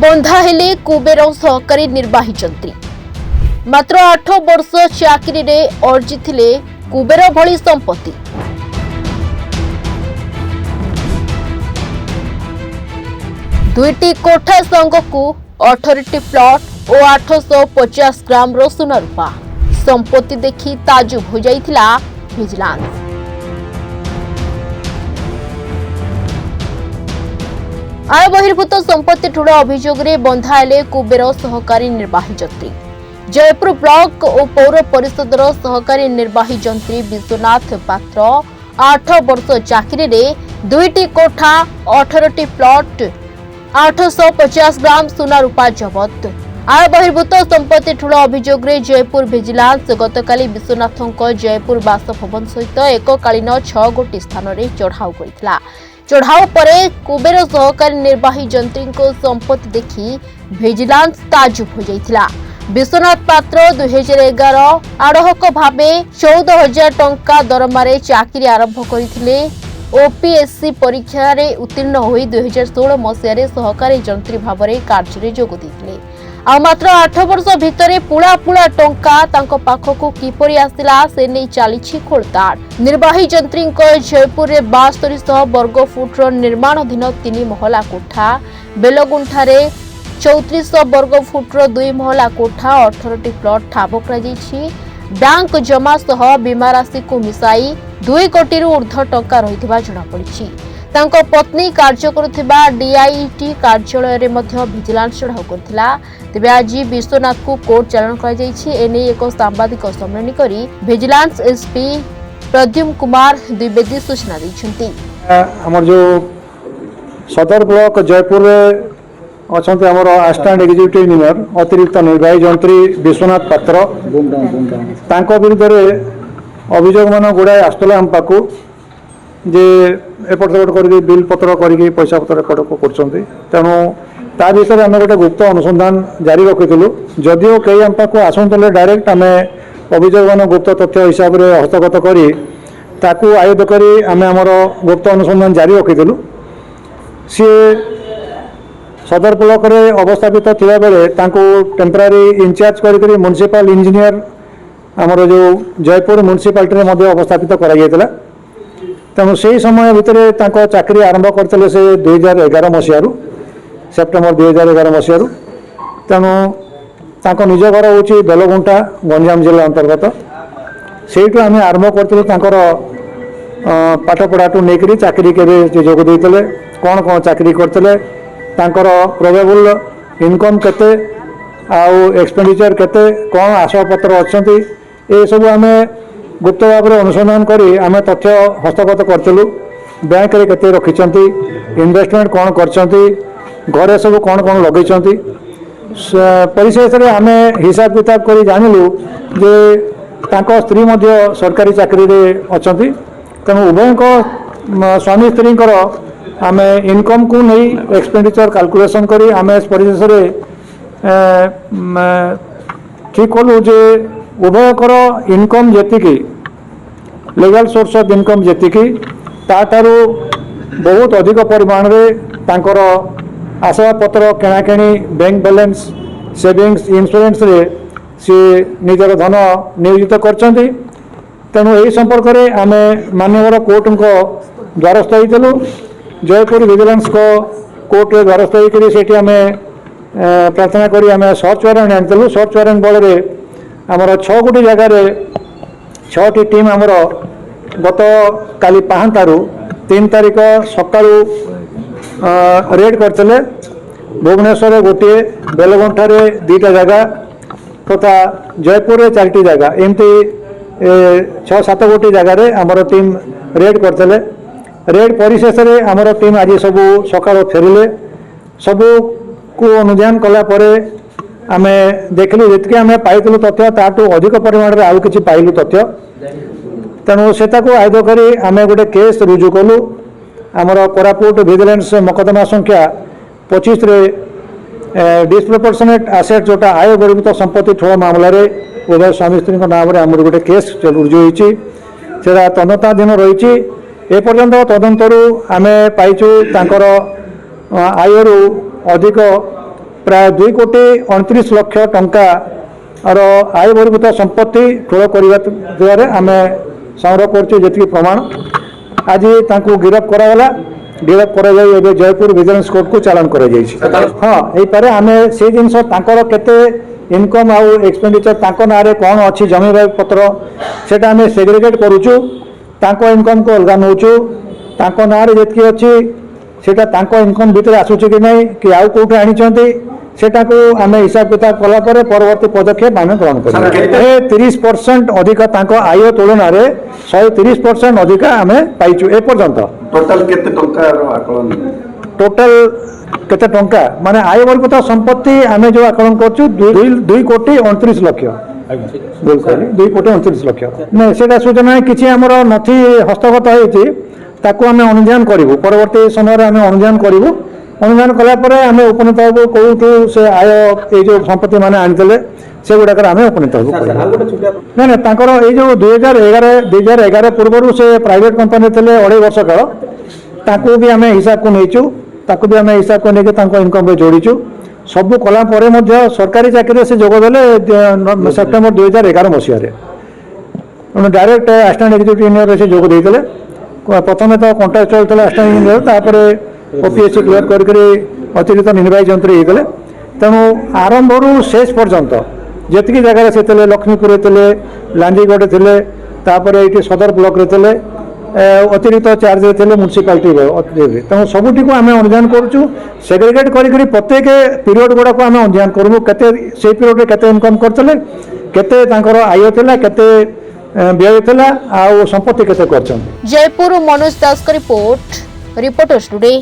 बंधा हेले कुबेर सहकारी निर्वाही जंत्री मात्र 8 वर्ष चाकरी रे अर्जी थिले कुबेर भली संपत्ति। दुईटी कोठा संघ को 18टी प्लॉट और 850 ग्राम रो सुना रूपा संपत्ति देखी ताजुब हो जाइथिला विजिलेंस। आय बहिर्भूत संपत्ति ठुड़ अभियोग रे बंधा हेले कुबेर सहकारी निर्वाही जंत्री। जयपुर ब्लॉक और पौर परिषद सहकारी निर्वाही जंत्री विश्वनाथ पात्र 8 वर्ष चाकरी रे दुईटी कोठा 18टी प्लॉट 850 ग्राम सुना रूपा जबत। आय बहिर्भूत संपत्ति ठुड़ अभियोग रे जयपुर विजिलेंस गतकाली विश्वनाथों जयपुर बासभवन सहित एककालीन 6 गोटी स्थान रे चढ़ाऊ करथिला। चढ़ाऊ पर कुबेर सहकारी निर्वाही जंत्री को संपत्ति देखी विजिलेंस ताजुब हो जाइथिला। विश्वनाथ पात्र 2011 आड़हक भावे 14,000 टंका दरमारे चाकरी आरंभ करथिले। ओपीएससी परीक्षा रे उत्तीर्ण होई 2016 मसीह सहकारी जंत्री भावरे कार्य जोग देथिले। आ मात्र 8 वर्ष भितरे पुला पुला टंका तांको पाखको किपरि आसिला से नै चालिछि खोलताड़। निर्वाही जंत्री जयपुर रे 7200 वर्ग फुट रो निर्माणाधीन 3 महला कोठा, बेलगुंठारे 3400 वर्ग फुट रो 2 महला कोठा 18टी प्लॉट ठाब करा जायछि। बैंक जमा सह बीमा राशि को मिसाई 2 कोटी रु ऊर्ध्व टंका रहिथिबा जणा पड़िछि। तांको पत्नी कार्य करुथिबा डीआईटी कार्यालय रे मध्य विजिलेंस चढ़ाऊ करथिला। तेबे आज विश्वनाथ को कोर्ट चालान करा जायछि। एने एक सांबादिक सम्मेलन करी विजिलेंस एसपी प्रद्युम कुमार द्विवेदी सूचना दैछन्ति। हमर जो सदर ब्लॉक जयपुर रे अछन्ते हमर असिस्टेंट एग्जीक्यूटिव इंजीनियर अतिरिक्त निर्वाही जंत्री विश्वनाथ पात्र तांको विरुद्ध रे अभियोग मान गुड़ाए आसला हम पाकू जे एपट सेपट कर बिल पत्र करके पैसा पत्र एपट कर तेणु ता विषय आम गोटे गुप्त अनुसंधान जारी रखीलु। जदिओ कई आम पाक आसुले डायरेक्ट आम अभियोग मान गुप्त तथ्य हिसाब से हस्तगत करी ताकू आयुध करी आम आमर गुप्त अनुसंधान जारी रखीलु। सी सदर ब्लॉक रे अवस्थापित थिबा बेले तांको टेम्परारी इंचार्ज करी म्युनिसिपल इंजीनियर आमर जो जयपुर म्युनिसिपालिटी मध्ये अवस्थापित करा तेणु से समय भितर चाकरी आरंभ करते से 2011 मसीह सेप्टेम्बर 2011 मसीह तेणु निज घर हूँ बेलगुंठा गंजाम जिला अंतर्गत से आम आरंभ कर पाठपढ़ाठू नहीं चाकरी के जोग देते कौन कौन चाकरी करते प्रोबेबल इनकम केते आउ एक्सपेंडिचर केते कौन आशयपत्र अच्छा ये सब आम गुप्त भाव में अनुसंधान करी आम तथ्य हस्तगत करूँ। बैंक रे केते रखिछंती इन्वेस्टमेंट कौन करछंती घरे सब कौन कौन लगेछंती परिशेष रे आम हिसाब किताब करी जानिलु जे तांको स्त्री मध्य सरकारी चाकरी रे अछंती। तेणु उभय स्वामी स्त्री आम इनकम को नहीं एक्सपेंडिचर कैलकुलेशन करी आम परिशेष रे ठीक कलु जे उभयकर इनकम जेतिकी लीगल सोर्स ऑफ इनकम जेतिकी ताठारू बहुत अधिक परिमाण रे तांकर आशयपत्र किणाकिणी बैंक बैलेंस सेविंग्स इंश्योरेंस रे सी निजर धन नियोजित करछंती। तेणु यही संपर्क में आम माननीय कोर्ट को द्वारस्थ होइतलु। जयपुर विजिलेंस को कोर्ट रे द्वारस्थ होइकरी सेठी आम प्रार्थना करी आम सर्च वारंट आनितलु। सर्च वारंट बल रे आमर 6 गोटी जगार 6टी टीम आमर गत काली पाहांतारू 3 तारिख सकाळू रेड करते भुवनेश्वर गोटे बेलगुंठारे 2टा जगह तथा जयपुर रे 4टी जगह एमती 6-7 गोटी जगार आमर टीम रेड करते रेड परिशेष में आमर टीम आज सब सकाळ फेरिले सबू को अनुध्यान कला परे आम देखलु जी आम पाइलु तथ्य ताठू अधिक परिमाण में आउ कि पाइलु तथ्य तेणु से आयुध कर आम गोटे केस रुजु कलु। आमर कोरापुट विजिलेंस मकदमा संख्या 25 रे डिस्प्रपोर्शनेट आसेट जोटा आय बहिर्भूत संपत्ति ठोड़ मामलें उभय स्वामी स्त्री नाम आम गोटे केस रुजु होती तदंताधीन रही। एपर्यंत तदंतरू आम पाइचु आयरु अधिक प्राय 2,29,00,000 टंकार आय बहिर्भूत संपत्ति ठूल करने द्वारा आम संग्रह कर प्रमाण आज गिरफ्त कराला गिरफ्त कर जयपुर विजिलेंस कोर्ट को चालान कर हाँ यहीपर आम से जिन केते इनकम आउ एक्सपेंडिचर ना कौन अच्छी जमी पत्र से आम सेग्रीगेट करुचु इनकम को अलग नौचु ना जी अच्छी से इनकम भितर आसूची कि नहीं कि आउ कौटे आनी सेटा को आम हिसाब किताब कला परवर्ती पदक्षेप आम ग्रहण कर 30% अधिक आय तुलन 130% अधिक आम पाइचु एपर्यंत टोटल केते टंकार आकलन टोटल केते टंका माने आय बहिर्भूत संपत्ति आम जो आकलन करछु 2,29,00,000 बिल्कुल 2,29,00,000 नहीं सेटा सूचना किसी आमर नथी हस्तगत होती ताकू आम अनुधान करूँ परवर्ती समय आम अनुधान करूँ अनुधान कलापर आम उपनीत हबू कौटू से आय ये जो संपत्ति मैंने आनीते से गुड़ाक आम उपनीत हबू ना ना तांकर ये जो 2011 पूर्व से प्राइवेट कंपनी थे 2.5 वर्ष काल ताकू भी आम हिसाब को नहींचु ताकू भी आम हिसाब को लेकिन इनकम जोड़ीचु सबू कला सरकारी चाकरी से जोगदेले सेप्टेम्बर 2011 मसीह डायरेक्ट असिस्टेंट एग्जीक्यूटिव इंजीनियर से जोग देते प्रथम तो कंट्राक्चुअल थे असिस्टेंट इंजीनियर तापर ओपीएससी क्लियर कर अतिरिक्त निर्वाही जंत्री होते तेणु आरंभ शेष पर्यंत जी जगह से थे लक्ष्मीपुर थे लांजीगढ़ थे ये सदर ब्लॉक रे थे अतिरिक्त चार्ज थे म्यूनिसिपालिटी तेणु सबुटी आम अनुधान करुँ सेग्रीगेट कर प्रत्येक पीरियड गुड़ाक आम अनुधान करूँ से पीरियड केते इनकम करते केते आय थिला केते व्यय थिला आ संपत्ति केते करछन। जयपुर मनोज दास का रिपोर्टर्स टुडे।